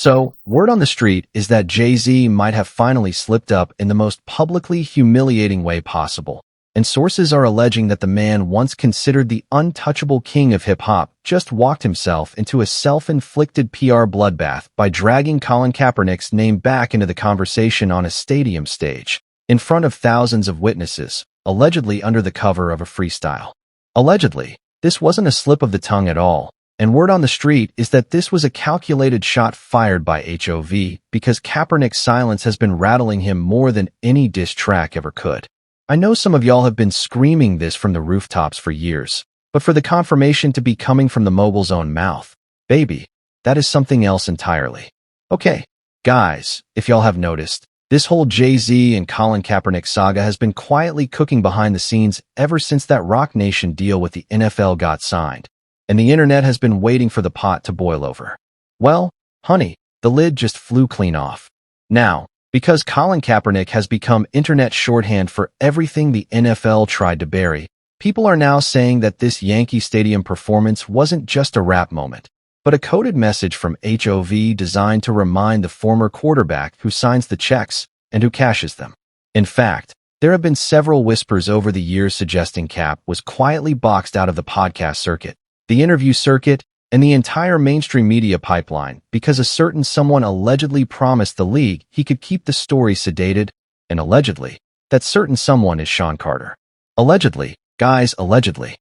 So, word on the street is that Jay-Z might have finally slipped up in the most publicly humiliating way possible, and sources are alleging that the man once considered the untouchable king of hip-hop just walked himself into a self-inflicted PR bloodbath by dragging Colin Kaepernick's name back into the conversation on a stadium stage, in front of thousands of witnesses, allegedly under the cover of a freestyle. Allegedly, this wasn't a slip of the tongue at all, and word on the street is that this was a calculated shot fired by HOV because Kaepernick's silence has been rattling him more than any diss track ever could. I know some of y'all have been screaming this from the rooftops for years, but for the confirmation to be coming from the mogul's own mouth, baby, that is something else entirely. Okay, guys, if y'all have noticed, this whole Jay-Z and Colin Kaepernick saga has been quietly cooking behind the scenes ever since that Roc Nation deal with the NFL got signed, and the internet has been waiting for the pot to boil over. Well, honey, the lid just flew clean off. Now, because Colin Kaepernick has become internet shorthand for everything the NFL tried to bury, people are now saying that this Yankee Stadium performance wasn't just a rap moment, but a coded message from HOV designed to remind the former quarterback who signs the checks and who cashes them. In fact, there have been several whispers over the years suggesting Cap was quietly boxed out of the podcast circuit, the interview circuit, and the entire mainstream media pipeline because a certain someone allegedly promised the league he could keep the story sedated, and allegedly, that certain someone is Sean Carter. Allegedly, guys, allegedly.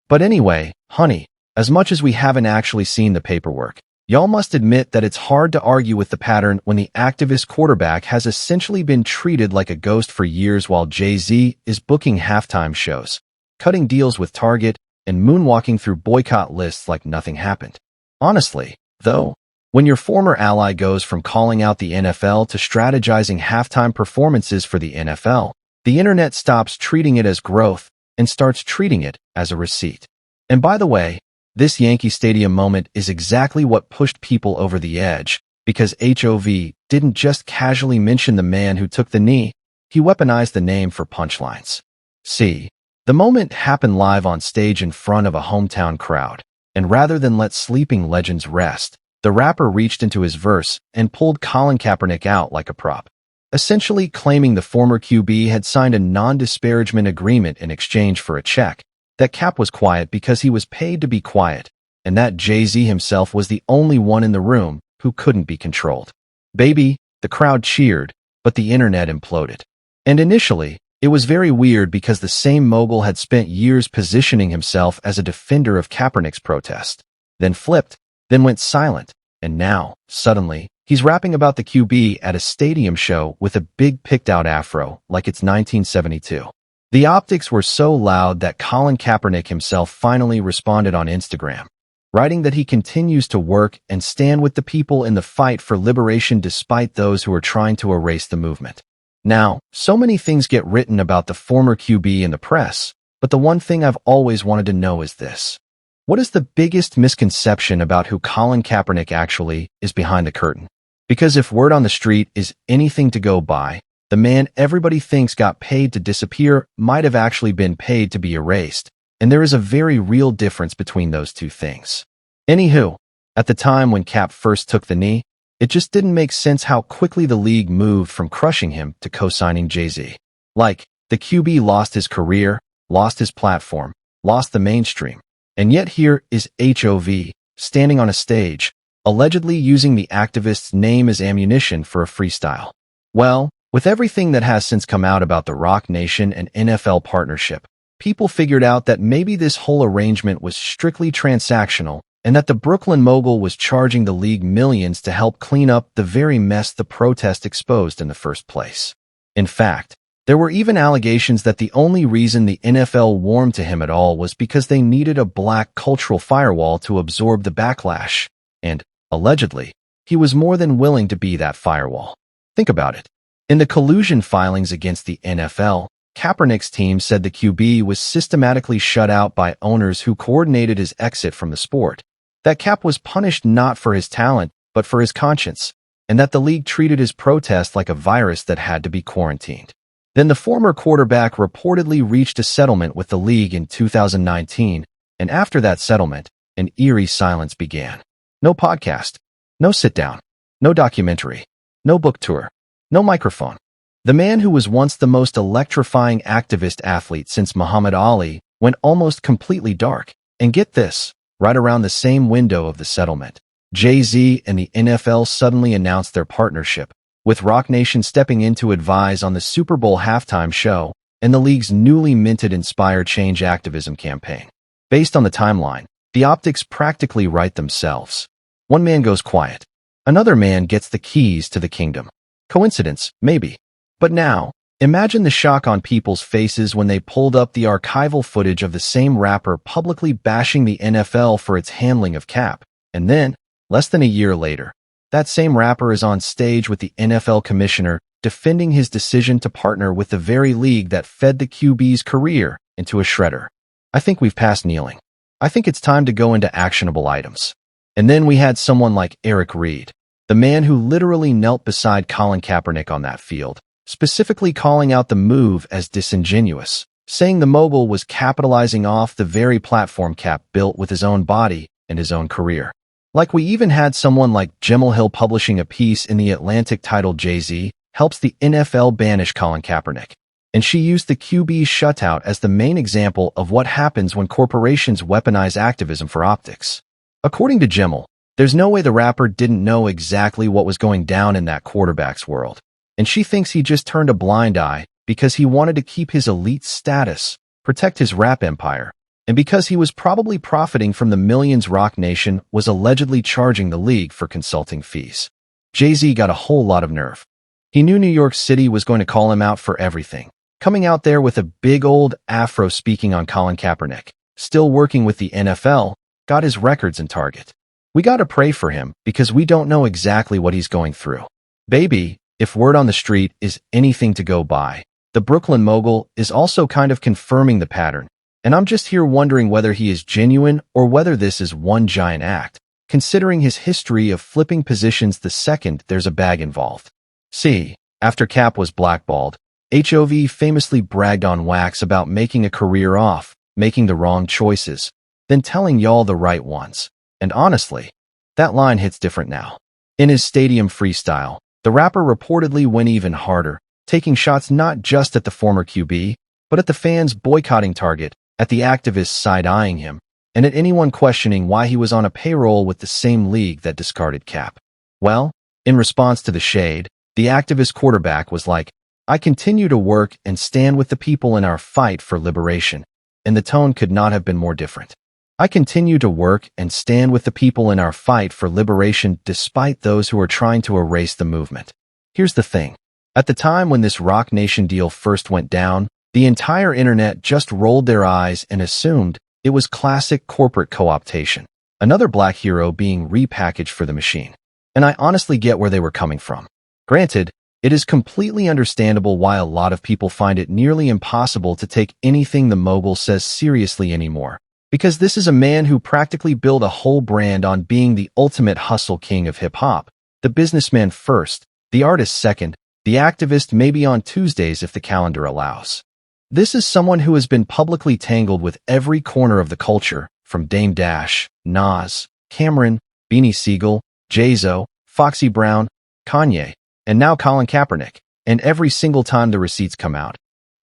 But anyway, honey, as much as we haven't actually seen the paperwork, y'all must admit that it's hard to argue with the pattern when the activist quarterback has essentially been treated like a ghost for years while Jay-Z is booking halftime shows, cutting deals with Target, and moonwalking through boycott lists like nothing happened. Honestly, though, when your former ally goes from calling out the NFL to strategizing halftime performances for the NFL, the internet stops treating it as growth and starts treating it as a receipt. And by the way, this Yankee Stadium moment is exactly what pushed people over the edge, because HOV didn't just casually mention the man who took the knee, he weaponized the name for punchlines. See, the moment happened live on stage in front of a hometown crowd, and rather than let sleeping legends rest, the rapper reached into his verse and pulled Colin Kaepernick out like a prop, essentially claiming the former QB had signed a non-disparagement agreement in exchange for a check, that Cap was quiet because he was paid to be quiet, and that Jay-Z himself was the only one in the room who couldn't be controlled. Baby, the crowd cheered, but the internet imploded. And initially, it was very weird because the same mogul had spent years positioning himself as a defender of Kaepernick's protest, then flipped, then went silent, and now, suddenly, he's rapping about the QB at a stadium show with a big picked-out afro like it's 1972. The optics were so loud that Colin Kaepernick himself finally responded on Instagram, writing that he continues to work and stand with the people in the fight for liberation despite those who are trying to erase the movement. Now, so many things get written about the former QB in the press, but the one thing I've always wanted to know is this. What is the biggest misconception about who Colin Kaepernick actually is behind the curtain? Because if word on the street is anything to go by, the man everybody thinks got paid to disappear might have actually been paid to be erased, and there is a very real difference between those two things. Anywho, at the time when Cap first took the knee, it just didn't make sense how quickly the league moved from crushing him to co-signing Jay-Z. Like, the QB lost his career, lost his platform, lost the mainstream, and yet here is HOV, standing on a stage, allegedly using the activist's name as ammunition for a freestyle. Well, with everything that has since come out about the Roc Nation and NFL partnership, people figured out that maybe this whole arrangement was strictly transactional, and that the Brooklyn mogul was charging the league millions to help clean up the very mess the protest exposed in the first place. In fact, there were even allegations that the only reason the NFL warmed to him at all was because they needed a black cultural firewall to absorb the backlash, and, allegedly, he was more than willing to be that firewall. Think about it. In the collusion filings against the NFL, Kaepernick's team said the QB was systematically shut out by owners who coordinated his exit from the sport, that Cap was punished not for his talent, but for his conscience, and that the league treated his protest like a virus that had to be quarantined. Then the former quarterback reportedly reached a settlement with the league in 2019, and after that settlement, an eerie silence began. No podcast, no sit-down, No documentary. No book tour. No microphone. The man who was once the most electrifying activist athlete since Muhammad Ali went almost completely dark. And get this, right around the same window of the settlement, Jay-Z and the NFL suddenly announced their partnership, with Roc Nation stepping in to advise on the Super Bowl halftime show and the league's newly minted Inspire Change activism campaign. Based on the timeline, the optics practically write themselves. One man goes quiet. Another man gets the keys to the kingdom. Coincidence? Maybe. But now, imagine the shock on people's faces when they pulled up the archival footage of the same rapper publicly bashing the NFL for its handling of Cap. And then, less than a year later, that same rapper is on stage with the NFL commissioner defending his decision to partner with the very league that fed the QB's career into a shredder. I think we've passed kneeling. I think it's time to go into actionable items. And then we had someone like Reid, the man who literally knelt beside Colin Kaepernick on that field, specifically calling out the move as disingenuous, saying the mogul was capitalizing off the very platform Cap built with his own body and his own career. Like we even had someone like Jemele Hill publishing a piece in The Atlantic titled Jay-Z helps the NFL banish Colin Kaepernick. And she used the QB shutout as the main example of what happens when corporations weaponize activism for optics. According to Jemele, there's no way the rapper didn't know exactly what was going down in that quarterback's world. And she thinks he just turned a blind eye because he wanted to keep his elite status, protect his rap empire, and because he was probably profiting from the millions Roc Nation was allegedly charging the league for consulting fees. Jay-Z got a whole lot of nerve. He knew New York City was going to call him out for everything, coming out there with a big old afro speaking on Colin Kaepernick, still working with the NFL, got his records in Target. We gotta pray for him because we don't know exactly what he's going through. Baby, if word on the street is anything to go by, the Brooklyn mogul is also kind of confirming the pattern, and I'm just here wondering whether he is genuine or whether this is one giant act, considering his history of flipping positions the second there's a bag involved. See, after Cap was blackballed, HOV famously bragged on wax about making a career off, making the wrong choices, then telling y'all the right ones. And honestly, that line hits different now. In his stadium freestyle, the rapper reportedly went even harder, taking shots not just at the former QB, but at the fans boycotting Target, at the activists side-eyeing him, and at anyone questioning why he was on a payroll with the same league that discarded Cap. Well, in response to the shade, the activist quarterback was like, "I continue to work and stand with the people in our fight for liberation," and the tone could not have been more different. I continue to work and stand with the people in our fight for liberation despite those who are trying to erase the movement. Here's the thing. At the time when this Roc Nation deal first went down, the entire internet just rolled their eyes and assumed it was classic corporate co-optation, another black hero being repackaged for the machine. And I honestly get where they were coming from. Granted, it is completely understandable why a lot of people find it nearly impossible to take anything the mogul says seriously anymore. Because this is a man who practically built a whole brand on being the ultimate hustle king of hip-hop, the businessman first, the artist second, the activist maybe on Tuesdays if the calendar allows. This is someone who has been publicly tangled with every corner of the culture, from Dame Dash, Nas, Cameron, Beanie Siegel, Jay-Z, Foxy Brown, Kanye, and now Colin Kaepernick, and every single time the receipts come out,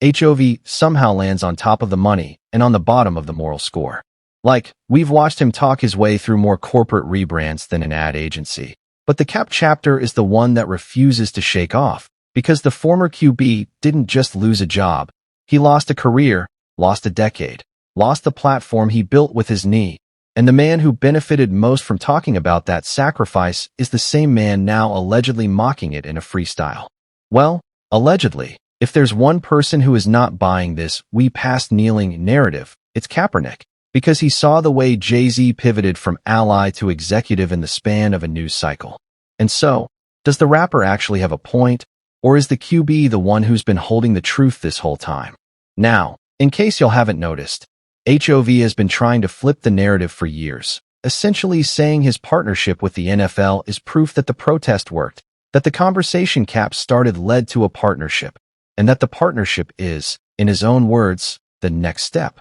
HOV somehow lands on top of the money and on the bottom of the moral score. Like, we've watched him talk his way through more corporate rebrands than an ad agency. But the Cap chapter is the one that refuses to shake off, because the former QB didn't just lose a job. He lost a career, lost a decade, lost the platform he built with his knee. And the man who benefited most from talking about that sacrifice is the same man now allegedly mocking it in a freestyle. Well, allegedly, if there's one person who is not buying this "we past kneeling" narrative, it's Kaepernick, because he saw the way Jay-Z pivoted from ally to executive in the span of a news cycle. And so, does the rapper actually have a point, or is the QB the one who's been holding the truth this whole time? Now, in case y'all haven't noticed, HOV has been trying to flip the narrative for years, essentially saying his partnership with the NFL is proof that the protest worked, that the conversation Cap started led to a partnership, and that the partnership is, in his own words, the next step.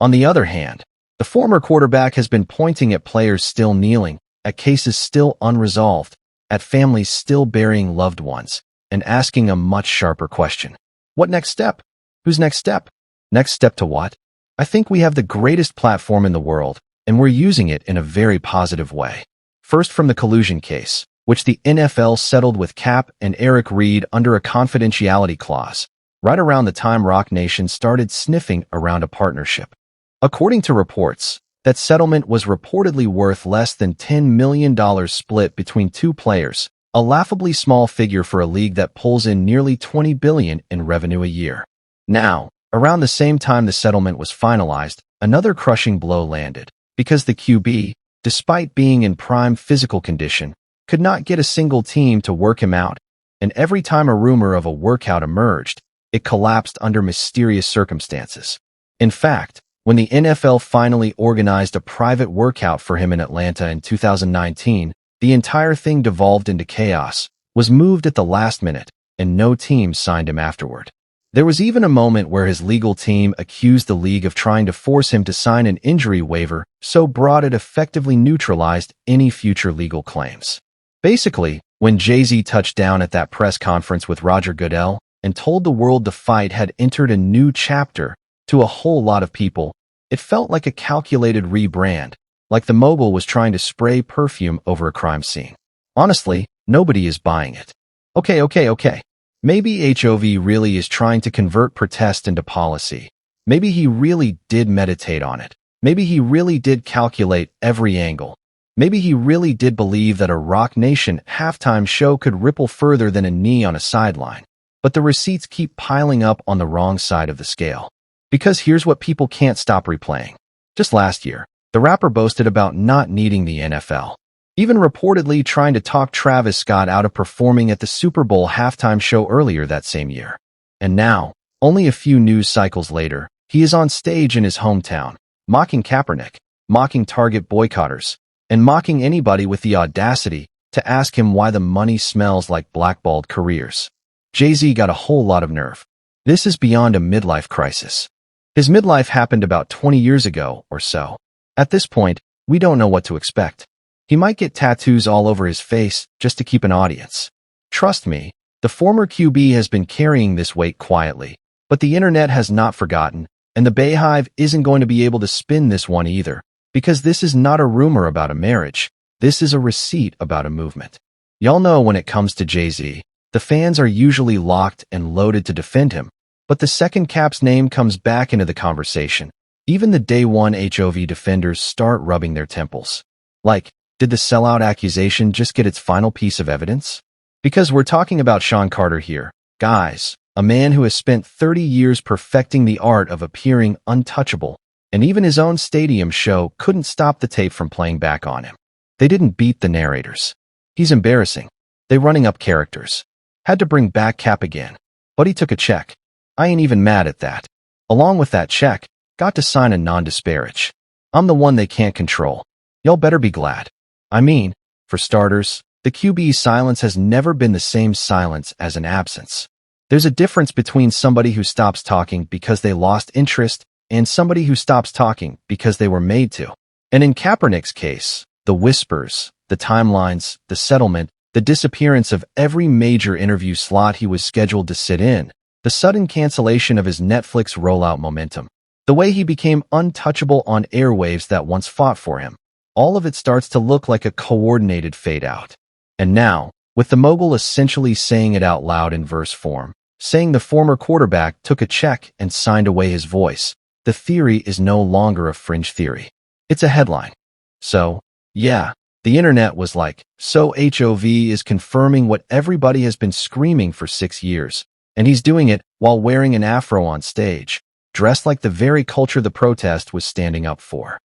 On the other hand, the former quarterback has been pointing at players still kneeling, at cases still unresolved, at families still burying loved ones, and asking a much sharper question. What next step? Who's next step? Next step to what? I think we have the greatest platform in the world, and we're using it in a very positive way. First, from the collusion case, which the NFL settled with Cap and Reid under a confidentiality clause, right around the time Roc Nation started sniffing around a partnership. According to reports, that settlement was reportedly worth less than $10 million split between two players, a laughably small figure for a league that pulls in nearly $20 billion in revenue a year. Now, around the same time the settlement was finalized, another crushing blow landed, because the QB, despite being in prime physical condition, could not get a single team to work him out, and every time a rumor of a workout emerged, it collapsed under mysterious circumstances. In fact, when the NFL finally organized a private workout for him in Atlanta in 2019, the entire thing devolved into chaos, was moved at the last minute, and no team signed him afterward. There was even a moment where his legal team accused the league of trying to force him to sign an injury waiver so broad it effectively neutralized any future legal claims. Basically, when Jay-Z touched down at that press conference with Roger Goodell and told the world the fight had entered a new chapter, to a whole lot of people, it felt like a calculated rebrand, like the mogul was trying to spray perfume over a crime scene. Honestly, nobody is buying it. Okay. Maybe HOV really is trying to convert protest into policy. Maybe he really did meditate on it. Maybe he really did calculate every angle. Maybe he really did believe that a Roc Nation halftime show could ripple further than a knee on a sideline. But the receipts keep piling up on the wrong side of the scale. Because here's what people can't stop replaying. Just last year, the rapper boasted about not needing the NFL, even reportedly trying to talk Travis Scott out of performing at the Super Bowl halftime show earlier that same year. And now, only a few news cycles later, he is on stage in his hometown, mocking Kaepernick, mocking Target boycotters, and mocking anybody with the audacity to ask him why the money smells like blackballed careers. Jay-Z got a whole lot of nerve. This is beyond a midlife crisis. His midlife happened about 20 years ago or so. At this point, we don't know what to expect. He might get tattoos all over his face just to keep an audience. Trust me, the former QB has been carrying this weight quietly, but the internet has not forgotten, and the Bayhive isn't going to be able to spin this one either, because this is not a rumor about a marriage. This is a receipt about a movement. Y'all know when it comes to Jay-Z, the fans are usually locked and loaded to defend him. But the second Cap's name comes back into the conversation, even the day one HOV defenders start rubbing their temples. Like, did the sellout accusation just get its final piece of evidence? Because we're talking about Sean Carter here, guys, a man who has spent 30 years perfecting the art of appearing untouchable, and even his own stadium show couldn't stop the tape from playing back on him. They didn't beat the narrators. He's embarrassing. They running up characters. Had to bring back Cap again. But he took a check. I ain't even mad at that. Along with that check, got to sign a non-disparage. I'm the one they can't control. Y'all better be glad. I mean, for starters, the QB's silence has never been the same silence as an absence. There's a difference between somebody who stops talking because they lost interest and somebody who stops talking because they were made to. And in Kaepernick's case, the whispers, the timelines, the settlement, the disappearance of every major interview slot he was scheduled to sit in, the sudden cancellation of his Netflix rollout momentum, the way he became untouchable on airwaves that once fought for him, all of it starts to look like a coordinated fade-out. And now, with the mogul essentially saying it out loud in verse form, saying the former quarterback took a check and signed away his voice, the theory is no longer a fringe theory. It's a headline. So, yeah, the internet was like, so HOV is confirming what everybody has been screaming for 6 years. And he's doing it while wearing an afro on stage, dressed like the very culture the protest was standing up for.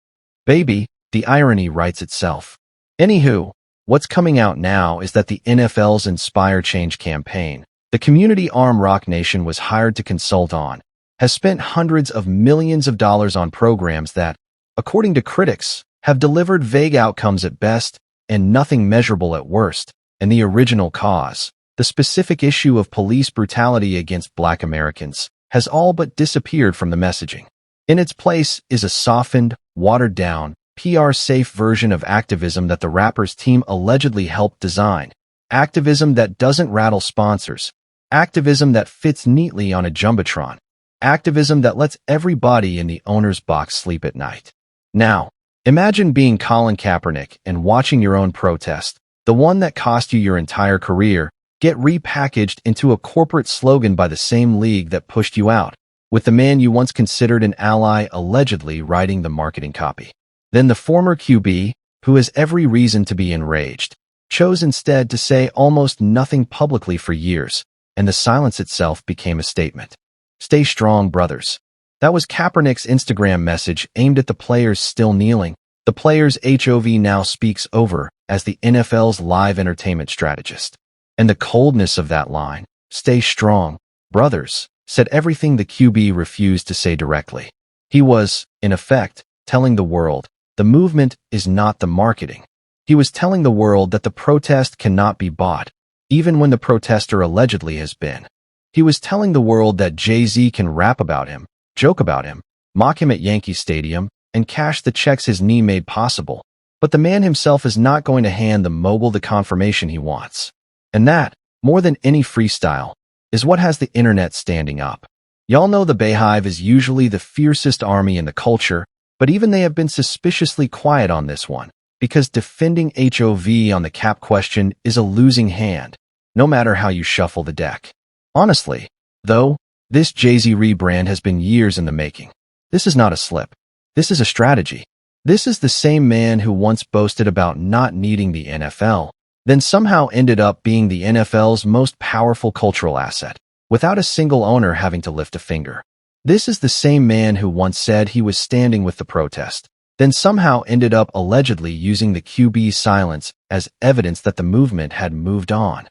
Baby, the irony writes itself. Anywho, what's coming out now is that the NFL's Inspire Change campaign, the community arm Roc Nation was hired to consult on, has spent hundreds of millions of dollars on programs that, according to critics, have delivered vague outcomes at best and nothing measurable at worst, and the original cause, the specific issue of police brutality against Black Americans, has all but disappeared from the messaging. In its place is a softened, watered-down, PR-safe version of activism that the rapper's team allegedly helped design, activism that doesn't rattle sponsors, activism that fits neatly on a jumbotron, activism that lets everybody in the owner's box sleep at night. Now, imagine being Colin Kaepernick and watching your own protest, the one that cost you your entire career, get repackaged into a corporate slogan by the same league that pushed you out, with the man you once considered an ally allegedly writing the marketing copy. Then the former QB, who has every reason to be enraged, chose instead to say almost nothing publicly for years, and the silence itself became a statement. Stay strong, brothers. That was Kaepernick's Instagram message aimed at the players still kneeling. The players HOV now speaks over as the NFL's live entertainment strategist. And the coldness of that line, stay strong, brothers, said everything the QB refused to say directly. He was, in effect, telling the world, the movement is not the marketing. He was telling the world that the protest cannot be bought, even when the protester allegedly has been. He was telling the world that Jay-Z can rap about him, joke about him, mock him at Yankee Stadium, and cash the checks his knee made possible. But the man himself is not going to hand the mogul the confirmation he wants. And that, more than any freestyle, is what has the internet standing up. Y'all know the Bayhive is usually the fiercest army in the culture, but even they have been suspiciously quiet on this one, because defending HOV on the cap question is a losing hand, no matter how you shuffle the deck. Honestly, though, this Jay-Z rebrand has been years in the making. This is not a slip. This is a strategy. This is the same man who once boasted about not needing the NFL, then somehow ended up being the NFL's most powerful cultural asset, without a single owner having to lift a finger. This is the same man who once said he was standing with the protest, then somehow ended up allegedly using the QB's silence as evidence that the movement had moved on.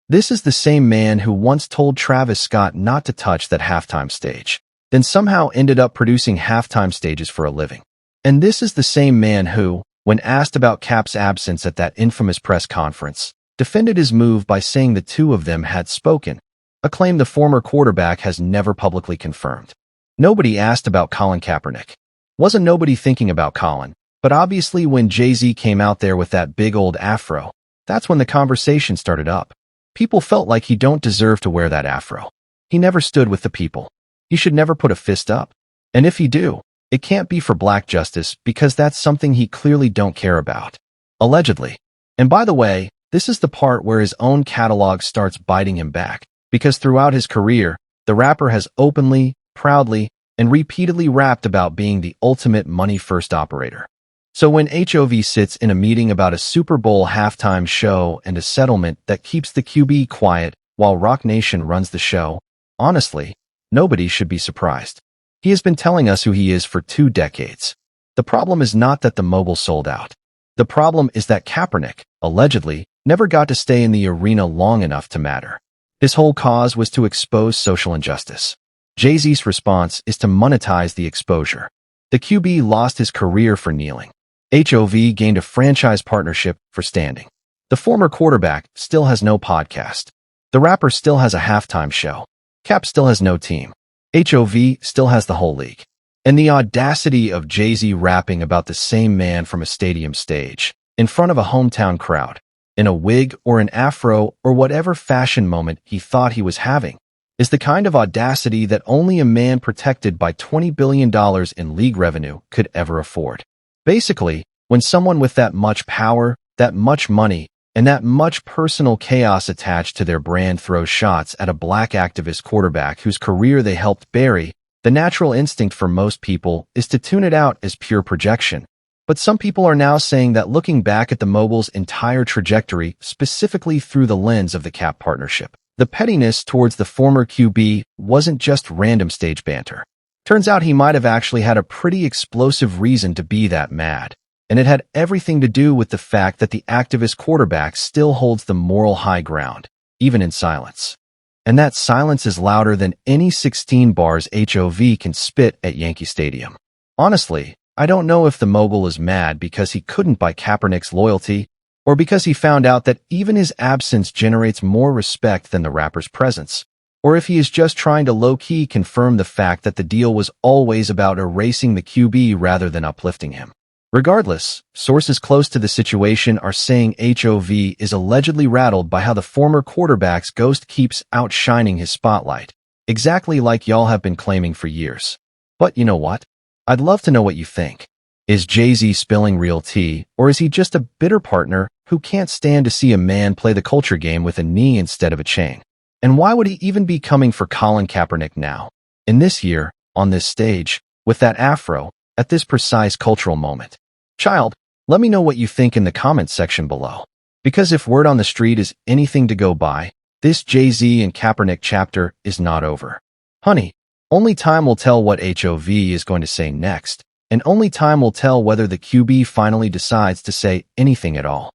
This is the same man who once told Travis Scott not to touch that halftime stage, then somehow ended up producing halftime stages for a living. And this is the same man who, when asked about Cap's absence at that infamous press conference, defended his move by saying the two of them had spoken, a claim the former quarterback has never publicly confirmed. Nobody asked about Colin Kaepernick. Wasn't nobody thinking about Colin, but obviously when Jay-Z came out there with that big old afro, that's when the conversation started up. People felt like he don't deserve to wear that afro. He never stood with the people. He should never put a fist up. And if he do, it can't be for black justice because that's something he clearly don't care about. Allegedly. And by the way, this is the part where his own catalog starts biting him back, because throughout his career, the rapper has openly, proudly, and repeatedly rapped about being the ultimate money-first operator. So when HOV sits in a meeting about a Super Bowl halftime show and a settlement that keeps the QB quiet while Roc Nation runs the show, honestly, nobody should be surprised. He has been telling us who he is for 2 decades. The problem is not that the mobile sold out. The problem is that Kaepernick, allegedly, never got to stay in the arena long enough to matter. His whole cause was to expose social injustice. Jay-Z's response is to monetize the exposure. The QB lost his career for kneeling. HOV gained a franchise partnership for standing. The former quarterback still has no podcast. The rapper still has a halftime show. Cap still has no team. HOV still has the whole league. And the audacity of Jay-Z rapping about the same man from a stadium stage, in front of a hometown crowd, in a wig or an afro or whatever fashion moment he thought he was having, is the kind of audacity that only a man protected by $20 billion in league revenue could ever afford. Basically, when someone with that much power, that much money, and that much personal chaos attached to their brand throws shots at a black activist quarterback whose career they helped bury, the natural instinct for most people is to tune it out as pure projection. But some people are now saying that looking back at the mogul's entire trajectory, specifically through the lens of the Cap partnership, the pettiness towards the former QB wasn't just random stage banter. Turns out he might have actually had a pretty explosive reason to be that mad, and it had everything to do with the fact that the activist quarterback still holds the moral high ground, even in silence. And that silence is louder than any 16 bars HOV can spit at Yankee Stadium. Honestly, I don't know if the mogul is mad because he couldn't buy Kaepernick's loyalty, or because he found out that even his absence generates more respect than the rapper's presence, or if he is just trying to low-key confirm the fact that the deal was always about erasing the QB rather than uplifting him. Regardless, sources close to the situation are saying HOV is allegedly rattled by how the former quarterback's ghost keeps outshining his spotlight, exactly like y'all have been claiming for years. But you know what? I'd love to know what you think. Is Jay-Z spilling real tea, or is he just a bitter partner who can't stand to see a man play the culture game with a knee instead of a chain? And why would he even be coming for Colin Kaepernick now? In this year, on this stage, with that afro, at this precise cultural moment? Child, let me know what you think in the comments section below. Because if word on the street is anything to go by, this Jay-Z and Kaepernick chapter is not over. Honey, only time will tell what HOV is going to say next, and only time will tell whether the QB finally decides to say anything at all.